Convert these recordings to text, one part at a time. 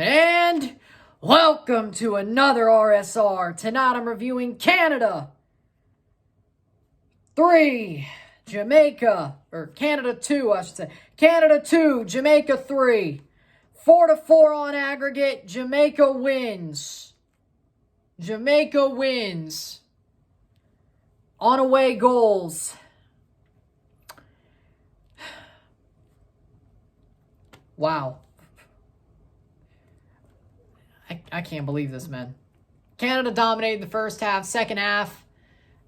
And welcome to another RSR. Tonight I'm reviewing Canada 3, Jamaica, or Canada 2, I should say. Canada 2, Jamaica 3. 4-4 on aggregate. Jamaica wins. Jamaica wins. On away goals. Wow. I can't believe this, man. Canada dominated the first half. Second half,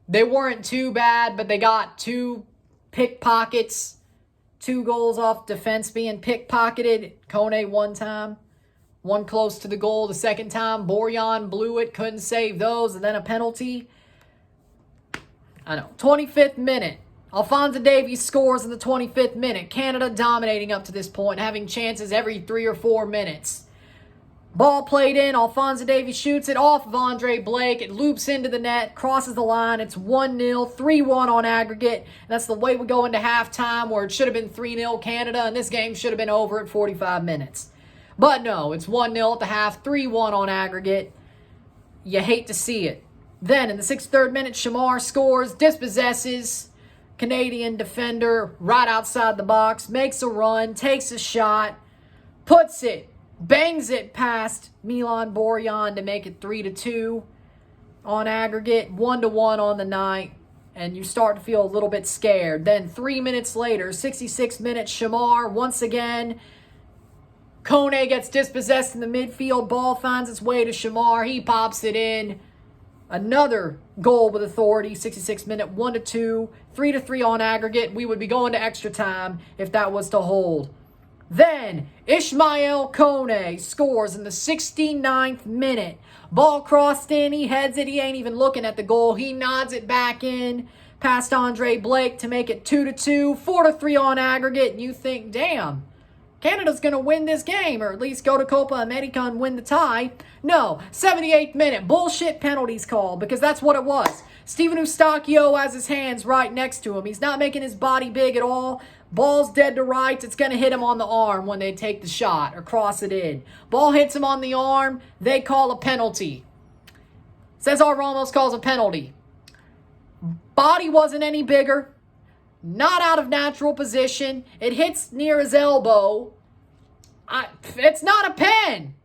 they weren't too bad, but they got 2 pickpockets. 2 goals off defense being pickpocketed. Kone one time. One close to the goal. The second time, Durán blew it. Couldn't save those. And then a penalty. I know. 25th minute. Alphonso Davies scores in the 25th minute. Canada dominating up to this point, having chances every 3 or 4 minutes. Ball played in. Alphonso Davies shoots it off of Andre Blake. It loops into the net, crosses the line. It's 1-0, 3-1 on aggregate. And that's the way we go into halftime, where it should have been 3-0 Canada, and this game should have been over at 45 minutes. But no, it's 1-0 at the half, 3-1 on aggregate. You hate to see it. Then in the 63rd minute, Shamar scores, dispossesses Canadian defender right outside the box, makes a run, takes a shot, puts it, bangs it past Milan Borjan to make it 3-2 on aggregate, 1-1 on the night, and you start to feel a little bit scared. Then 3 minutes later, 66 minutes, Shamar once again. Kone gets dispossessed in the midfield. Ball finds its way to Shamar. He pops it in. Another goal with authority, 66 minute, 1-2, 3-3 on aggregate. We would be going to extra time if that was to hold. Then, Ismael Kone scores in the 69th minute. Ball crossed in, he heads it, he ain't even looking at the goal. He nods it back in past Andre Blake to make it 2-2, 4-3 on aggregate. And you think, damn, Canada's going to win this game, or at least go to Copa America and win the tie. No, 78th minute, bullshit penalties called, because that's what it was. Steven Eustachio has his hands right next to him. He's not making his body big at all. Ball's dead to rights. It's going to hit him on the arm when they take the shot or cross it in. Ball hits him on the arm. They call a penalty. Cesar Ramos calls a penalty. Body wasn't any bigger. Not out of natural position. It hits near his elbow. It's not a pen.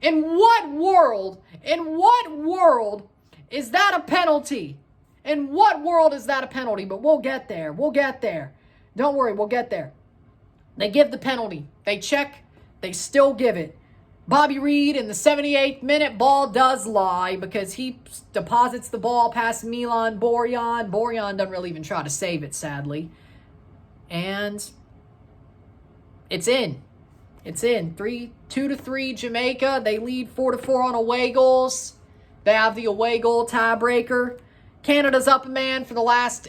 In what world is that a penalty? In what world is that a penalty? But we'll get there. We'll get there. Don't worry, we'll get there. They give the penalty. They check. They still give it. Bobby Reed in the 78th minute, ball does lie because he deposits the ball past Milan Borjan. Borjan doesn't really even try to save it, sadly. And it's in. It's in. 2-3 Jamaica. They lead 4-4 on away goals. They have the away goal tiebreaker. Canada's up a man for the last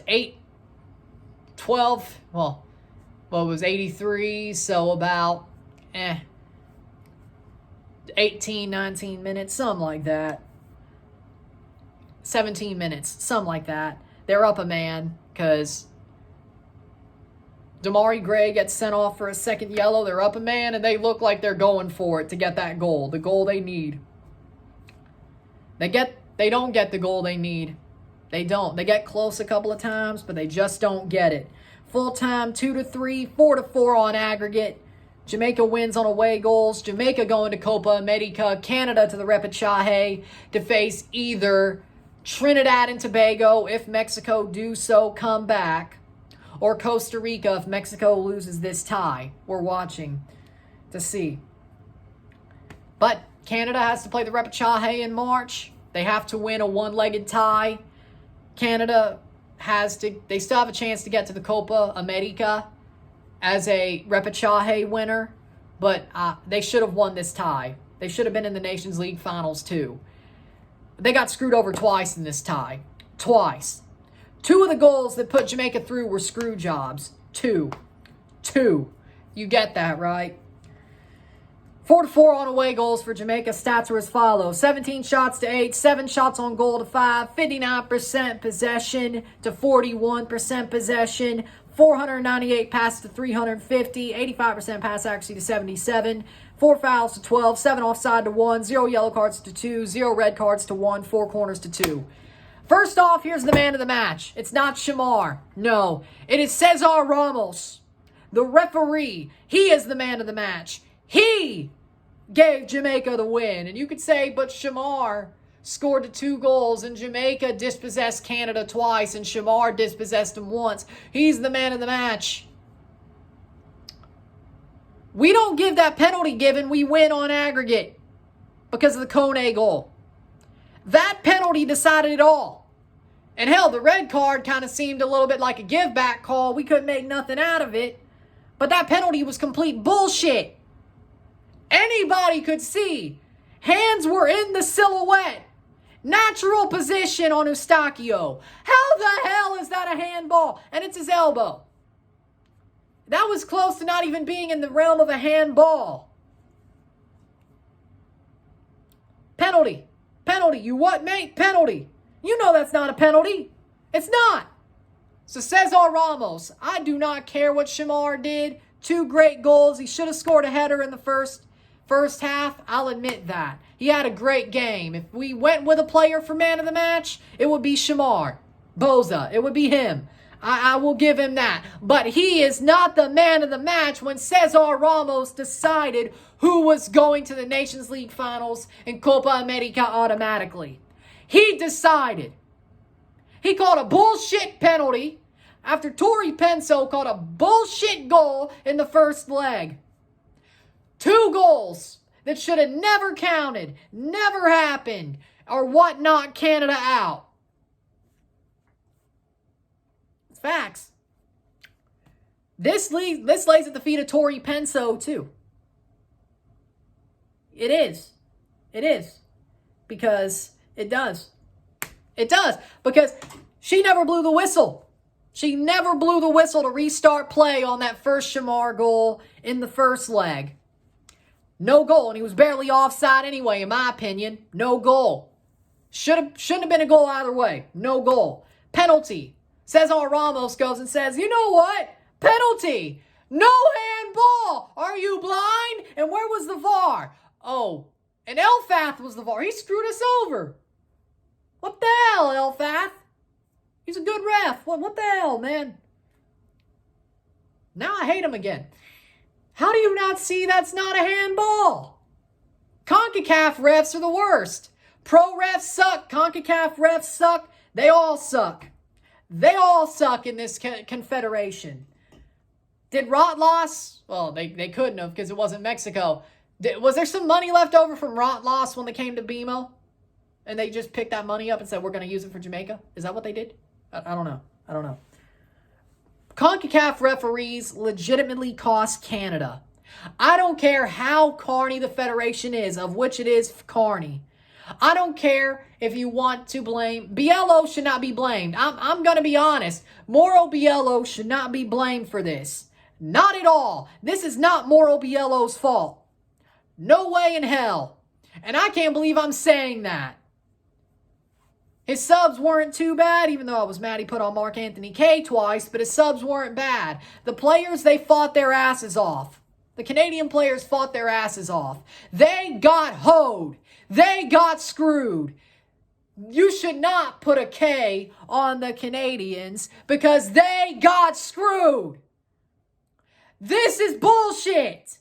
12, well, it was 83, so about 18, 19 minutes, something like that. 17 minutes, something like that. They're up a man because Damari Gray gets sent off for a second yellow. They're up a man, and they look like they're going for it to get that goal, the goal they need. They don't get the goal they need. They don't. They get close a couple of times, but they just don't get it. Full time, 2-3, 4-4 on aggregate. Jamaica wins on away goals. Jamaica going to Copa America. Canada to the repechaje to face either Trinidad and Tobago if Mexico do so come back, or Costa Rica if Mexico loses this tie. We're watching to see. But Canada has to play the repechaje in March. They have to win a one-legged tie. Canada they still have a chance to get to the Copa America as a repechaje winner, but they should have won this tie. They should have been in the Nations League finals too. They got screwed over twice in this tie. Twice. 2 of the goals that put Jamaica through were screw jobs. 2. You get that, right? 4-4 on away goals for Jamaica. Stats are as follows. 17 shots to 8, 7 shots on goal to 5, 59% possession to 41% possession, 498 passes to 350, 85% pass accuracy to 77, 4 fouls to 12, 7 offside to 1, 0 yellow cards to 2, 0 red cards to 1, 4 corners to 2. First off, here's the man of the match. It's not Shamar. No, it is Cesar Ramos, the referee. He is the man of the match. He gave Jamaica the win. And you could say, but Shamar scored the 2 goals, and Jamaica dispossessed Canada twice, and Shamar dispossessed him once. He's the man of the match. We don't give that penalty given. We win on aggregate because of the Kone goal. That penalty decided it all. And hell, the red card kind of seemed a little bit like a give-back call. We couldn't make nothing out of it. But that penalty was complete bullshit. Anybody could see. Hands were in the silhouette. Natural position on Eustachio. How the hell is that a handball? And it's his elbow. That was close to not even being in the realm of a handball. Penalty. Penalty. You what, mate? Penalty. You know that's not a penalty. It's not. So Cesar Ramos, I do not care what Shamar did. 2 great goals. He should have scored a header in the first half. I'll admit that. He had a great game. If we went with a player for man of the match, it would be Shamar. Boza. It would be him. I will give him that. But he is not the man of the match when Cesar Ramos decided who was going to the Nations League finals in Copa America automatically. He decided. He called a bullshit penalty after Tori Penso called a bullshit goal in the first leg. 2 goals that should have never counted, never happened, or what knocked Canada out. It's facts. This lays at the feet of Tori Penso too. It is. It is. Because it does. It does. Because she never blew the whistle. She never blew the whistle to restart play on that first Shamar goal in the first leg. No goal, and he was barely offside anyway, in my opinion. No goal. Shouldn't have been a goal either way. No goal. Penalty. Cesar Ramos goes and says, you know what? Penalty. No handball. Are you blind? And where was the VAR? Oh, and Elfath was the VAR. He screwed us over. What the hell, Elfath? He's a good ref. What the hell, man? Now I hate him again. How do you not see that's not a handball? CONCACAF refs are the worst. Pro refs suck. CONCACAF refs suck. They all suck. They all suck in this confederation. Did Rotloss? Well, they couldn't have because it wasn't Mexico. Was there some money left over from Rotloss when they came to BMO? And they just picked that money up and said, we're going to use it for Jamaica? Is that what they did? I don't know. I don't know. CONCACAF referees legitimately cost Canada. I don't care how carny the federation is, of which it is carny. I don't care if you want to blame. Biello should not be blamed. I'm going to be honest. Mauro Biello should not be blamed for this. Not at all. This is not Mauro Biello's fault. No way in hell. And I can't believe I'm saying that. His subs weren't too bad, even though I was mad he put on Mark Anthony Kaye twice, but his subs weren't bad. The players, they fought their asses off. The Canadian players fought their asses off. They got hoed. They got screwed. You should not put a K on the Canadians because they got screwed. This is bullshit.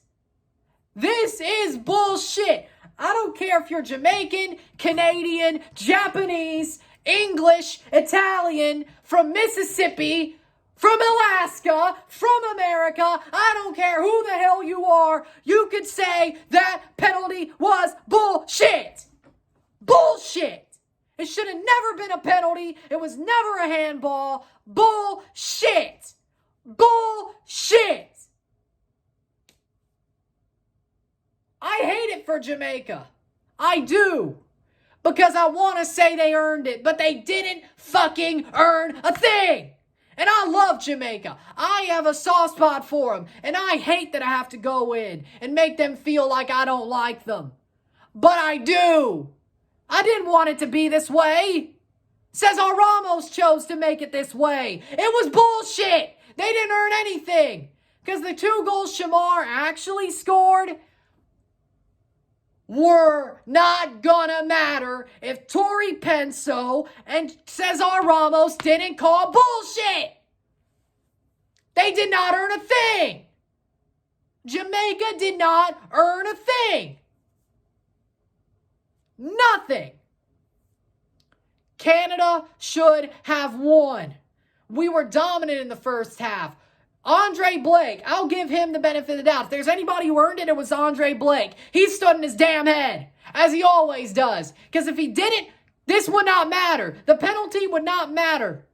This is bullshit. I don't care if you're Jamaican, Canadian, Japanese, English, Italian, from Mississippi, from Alaska, from America. I don't care who the hell you are. You could say that penalty was bullshit. Bullshit. It should have never been a penalty. It was never a handball. Bullshit. Bullshit. I hate it for Jamaica. I do. Because I want to say they earned it, but they didn't fucking earn a thing. And I love Jamaica. I have a soft spot for them. And I hate that I have to go in and make them feel like I don't like them. But I do. I didn't want it to be this way. Cesar Ramos chose to make it this way. It was bullshit. They didn't earn anything. Because the 2 goals Shamar actually scored were not gonna matter if Tori Penso and Cesar Ramos didn't call bullshit. They did not earn a thing. Jamaica did not earn a thing. Nothing. Canada should have won. We were dominant in the first half. Andre Blake, I'll give him the benefit of the doubt. If there's anybody who earned it, it was Andre Blake. He stood in his damn head, as he always does. Because if he didn't, this would not matter. The penalty would not matter.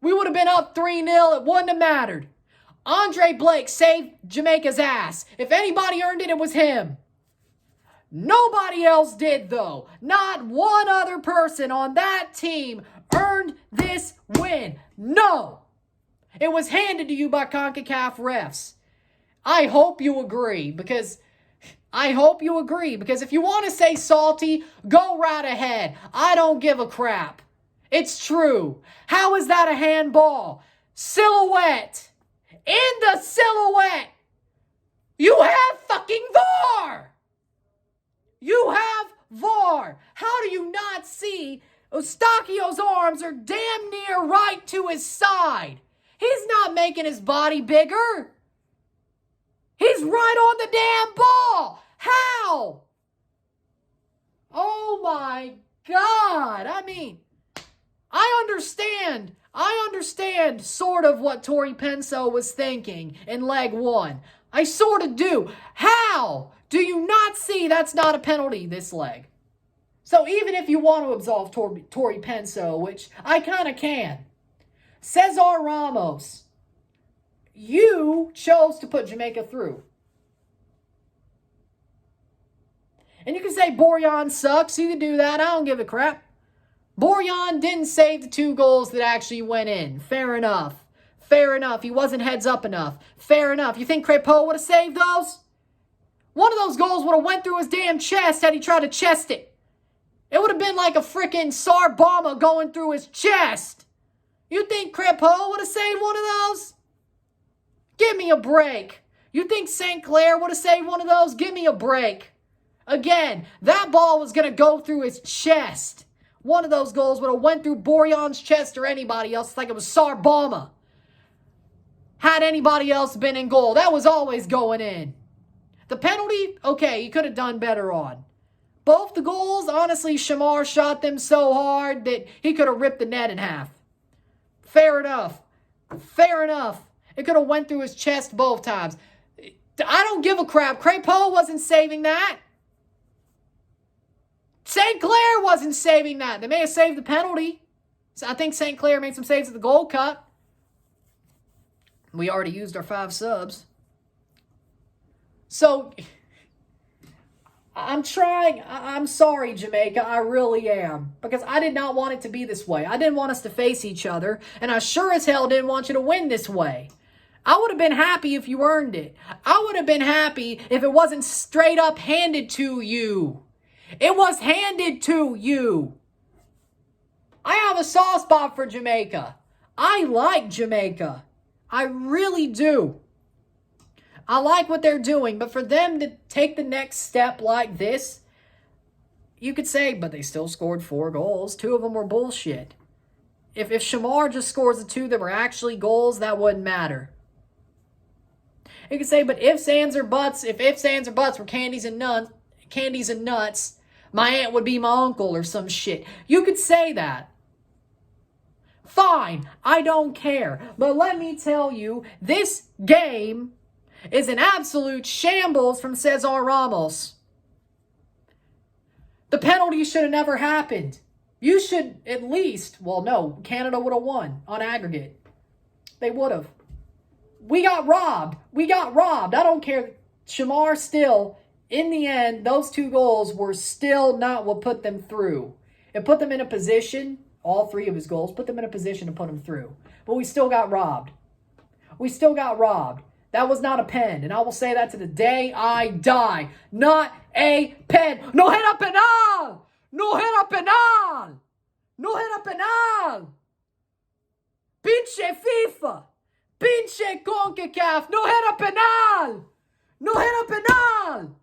We would have been up 3-0. It wouldn't have mattered. Andre Blake saved Jamaica's ass. If anybody earned it, it was him. Nobody else did, though. Not one other person on that team earned this win. No. It was handed to you by CONCACAF refs. I hope you agree, because if you want to say salty, go right ahead. I don't give a crap. It's true. How is that a handball? Silhouette. In the silhouette, you have fucking VAR. You have VAR. How do you not see Eustachio's arms are damn near right to his side? He's not making his body bigger. He's right on the damn ball. How? Oh my God. I mean, I understand sort of what Tori Penso was thinking in leg one. I sort of do. How do you not see that's not a penalty this leg? So even if you want to absolve Tori Penso, which I kind of can, Cesar Ramos, you chose to put Jamaica through. And you can say Borjan sucks. You can do that. I don't give a crap. Borjan didn't save the 2 goals that actually went in. Fair enough. Fair enough. He wasn't heads up enough. Fair enough. You think Cripps would have saved those? One of those goals would have went through his damn chest had he tried to chest it. It would have been like a freaking Sarbama going through his chest. You think Cripps would have saved one of those? Give me a break. You think St. Clair would have saved one of those? Give me a break. Again, that ball was going to go through his chest. One of those goals would have went through Borjan's chest or anybody else. It's like it was Sarbama. Had anybody else been in goal, that was always going in. The penalty, okay, he could have done better on. Both the goals, honestly, Shamar shot them so hard that he could have ripped the net in half. Fair enough. Fair enough. It could have went through his chest both times. I don't give a crap. Cripps wasn't saving that. St. Clair wasn't saving that. They may have saved the penalty. So I think St. Clair made some saves at the Gold Cup. We already used our 5 subs. So, I'm sorry, Jamaica. I really am. Because I did not want it to be this way. I didn't want us to face each other. And I sure as hell didn't want you to win this way. I would have been happy if you earned it. I would have been happy if it wasn't straight up handed to you. It was handed to you. I have a soft spot for Jamaica. I like Jamaica. I really do. I like what they're doing, but for them to take the next step like this, you could say, but they still scored 4 goals. 2 of them were bullshit. If Shamar just scores the 2 that were actually goals, that wouldn't matter. You could say, but ifs, ands, or buts, if ifs, ands, or buts were candies and nuts, my aunt would be my uncle or some shit. You could say that. Fine, I don't care. But let me tell you, this game is an absolute shambles from Cesar Ramos. The penalty should have never happened. You should at least, well, no, Canada would have won on aggregate. They would have. We got robbed. I don't care. Shamar still, in the end, those 2 goals were still not what put them through. It put them in a position, all 3 of his goals, put them in a position to put them through. But we still got robbed. That was not a pen, and I will say that to the day I die. Not a pen. No era penal! No era penal! No era penal! Pinche FIFA! Pinche CONCACAF! No era penal! No era penal!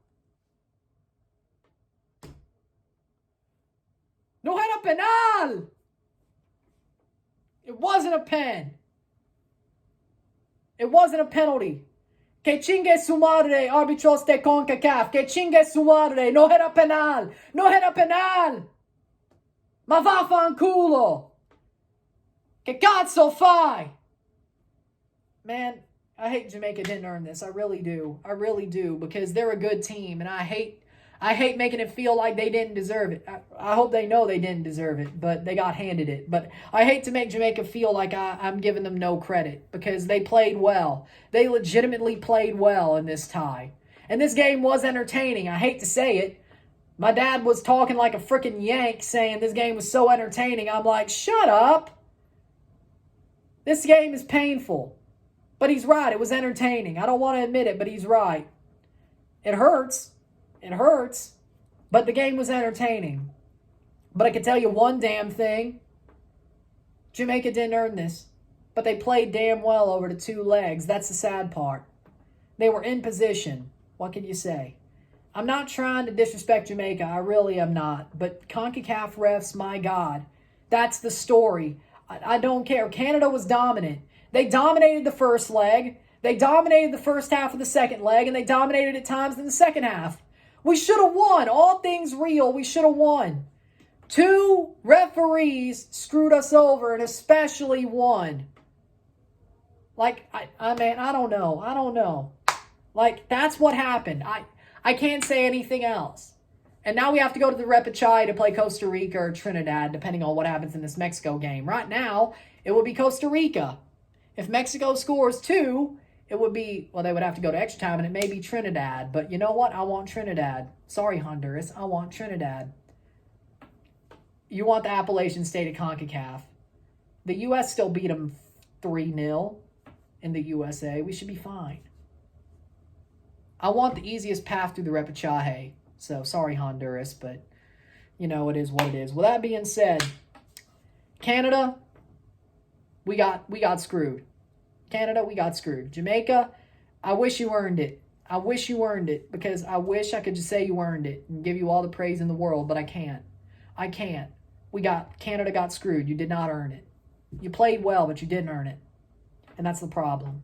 penal! It wasn't a pen. It wasn't a penalty. Que chingue su madre, árbitros de CONCACAF. Que chingue su madre. No era penal. No era penal. Ma vaffanculo. Que cazzo fai? Man, I hate Jamaica didn't earn this. I really do. I really do. Because they're a good team. And I hate making it feel like they didn't deserve it. I hope they know they didn't deserve it, but they got handed it. But I hate to make Jamaica feel like I'm giving them no credit because they played well. They legitimately played well in this tie. And this game was entertaining. I hate to say it. My dad was talking like a freaking Yank saying this game was so entertaining. I'm like, shut up. This game is painful. But he's right. It was entertaining. I don't want to admit it, but he's right. It hurts. It hurts, but the game was entertaining. But I can tell you one damn thing. Jamaica didn't earn this, but they played damn well over the two legs. That's the sad part. They were in position. What can you say? I'm not trying to disrespect Jamaica. I really am not. But CONCACAF refs, my God, that's the story. I don't care. Canada was dominant. They dominated the first leg. They dominated the first half of the second leg, and they dominated at times in the second half. We should have won. All things real, we should have won. 2 referees screwed us over, and especially one. Like, I don't know. Like, that's what happened. I can't say anything else. And now we have to go to the repechai to play Costa Rica or Trinidad, depending on what happens in this Mexico game. Right now, it will be Costa Rica. If Mexico scores 2... it would be, well, they would have to go to extra time, and it may be Trinidad. But you know what? I want Trinidad. Sorry, Honduras. I want Trinidad. You want the Appalachian State of CONCACAF. The U.S. still beat them 3-0 in the USA. We should be fine. I want the easiest path through the repechai. So, sorry, Honduras, but, you know, it is what it is. With that being said, Canada, we got screwed. Canada, we got screwed. Jamaica, I wish you earned it. I wish you earned it because I wish I could just say you earned it and give you all the praise in the world, but I can't. I can't. Canada got screwed. You did not earn it. You played well, but you didn't earn it. And that's the problem.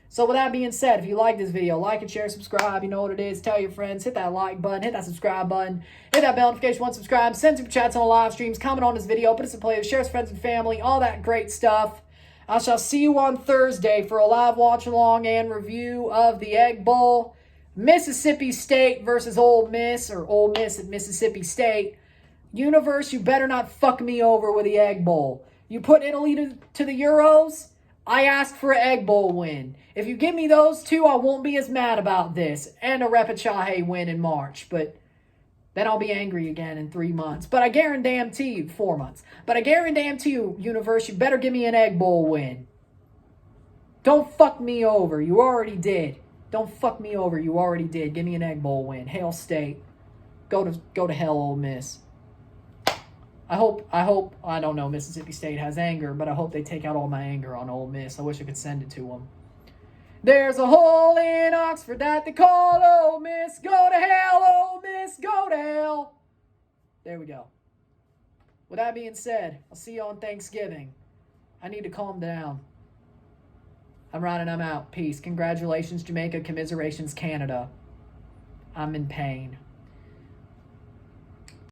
So with that being said, if you like this video, like and share, subscribe. You know what it is. Tell your friends. Hit that like button. Hit that subscribe button. Hit that bell notification once subscribed. Send super chats on the live streams. Comment on this video. Put us in playlist. Share with friends and family. All that great stuff. I shall see you on Thursday for a live watch-along and review of the Egg Bowl. Mississippi State versus Ole Miss, or Ole Miss at Mississippi State. Universe, you better not fuck me over with the Egg Bowl. You put Italy to the Euros, I ask for an Egg Bowl win. If you give me those 2, I won't be as mad about this. And a repechai win in March, but then I'll be angry again in 3 months. But I guarantee you, 4 months. But I guarantee you, Universe, you better give me an Egg Bowl win. Don't fuck me over. You already did. Don't fuck me over. You already did. Give me an Egg Bowl win. Hail State. Go to hell, Ole Miss. I hope, I don't know, Mississippi State has anger, but I hope they take out all my anger on Ole Miss. I wish I could send it to them. There's a hole in Oxford that they call Ole Miss. Go to hell, Ole Miss. Go to hell. There we go. With that being said, I'll see you on Thanksgiving. I need to calm down. I'm Rant and I'm out. Peace. Congratulations, Jamaica. Commiserations, Canada. I'm in pain.